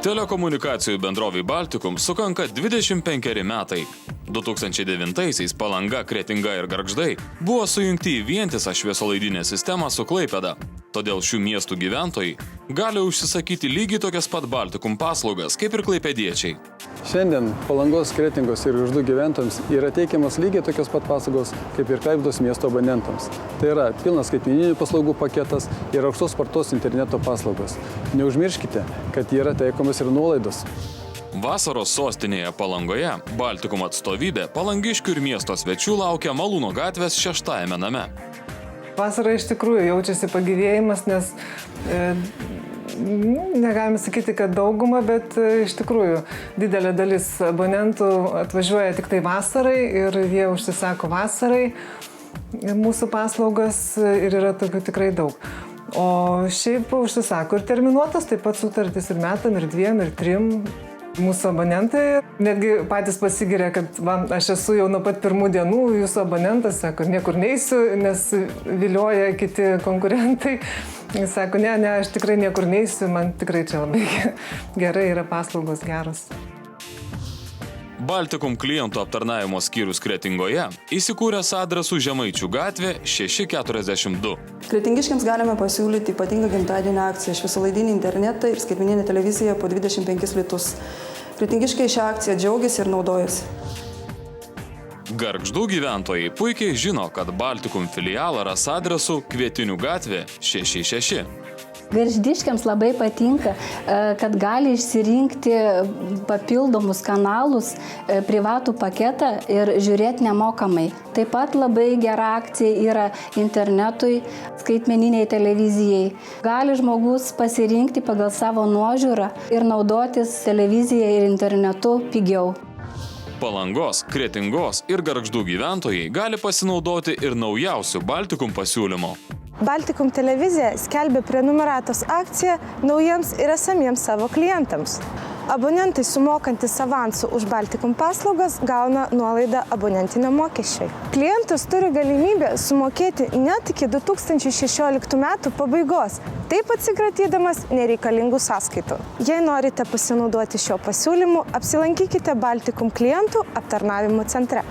Telekomunikacijų bendrovei Baltikum sukanka 25 metai. 2009-aisiais Palanga, Kretinga ir Gargždai buvo sujungti į vientisą šviesolaidinę sistemą su Klaipėda. Todėl šių miestų gyventojai gali užsisakyti lygiai tokias pat Baltikum paslaugas, kaip ir klaipėdiečiai. Šiandien Palangos, Kretingos ir Gargždų gyventojams yra teikiamas lygiai tokios pat paslaugos, kaip ir Klaipėdos miesto abonentams. Tai yra pilnas skaitmeninių paslaugų paketas ir aukštos spartos interneto paslaugos. Neužmirškite, kad yra taikomas ir nuolaidos. Vasaros sostinėje Palangoje Baltikum atstovybė palangiškių ir miesto svečių laukia Malūno gatvės 6-ame name. Vasarą iš tikrųjų jaučiasi pagyvėjimas, nes negalime sakyti, kad dauguma, bet iš tikrųjų didelė dalis abonentų atvažiuoja tik tai vasarai ir jie užsisako vasarai mūsų paslaugas ir yra tokių tikrai daug. O šiaip užsisako ir terminuotas, taip pat sutartis ir metam, ir 2, ir 3. Mūsų abonentai netgi patys pasigiria, kad aš esu jau nuo pat pirmų dienų jūsų abonentas, sako, niekur neisiu, nes vilioja kiti konkurentai. Sako, ne, aš tikrai niekur neisiu, man tikrai čia labai gerai yra paslaugos geros. Baltikum klientų aptarnavimo skyrius Kretingoje įsikūręs adresu Žemaičių gatvė 642. Kretingiškiams galime pasiūlyti ypatingą gimtadienio akciją, šviesolaidinį internetą ir skaitmeninę televiziją po 25 litus. Kretingiškiai šią akciją džiaugiasi ir naudojasi. Gargždų gyventojai puikiai žino, kad Baltikum filialą ras adresu Kvietinių gatvė 66. Gargždiškiams labai patinka, kad gali išsirinkti papildomus kanalus, privatų paketą ir žiūrėti nemokamai. Taip pat labai gera akcija yra internetui, skaitmeniniai televizijai. Gali žmogus pasirinkti pagal savo nuožiūrą ir naudotis televizija ir internetu pigiau. Palangos, Kretingos ir Gargždų gyventojai gali pasinaudoti ir naujausių Baltikum pasiūlymo. Baltikum televizija skelbia prenumeratos akciją naujiems ir esamiems savo klientams. Abonentai sumokantis avansų už Baltikum paslaugas gauna nuolaidą abonentinio mokesčiai. Klientas turi galimybę sumokėti net iki 2016 metų pabaigos, taip atsikratydamas nereikalingų sąskaitų. Jei norite pasinaudoti šio pasiūlymu, apsilankykite Baltikum klientų aptarnavimo centre.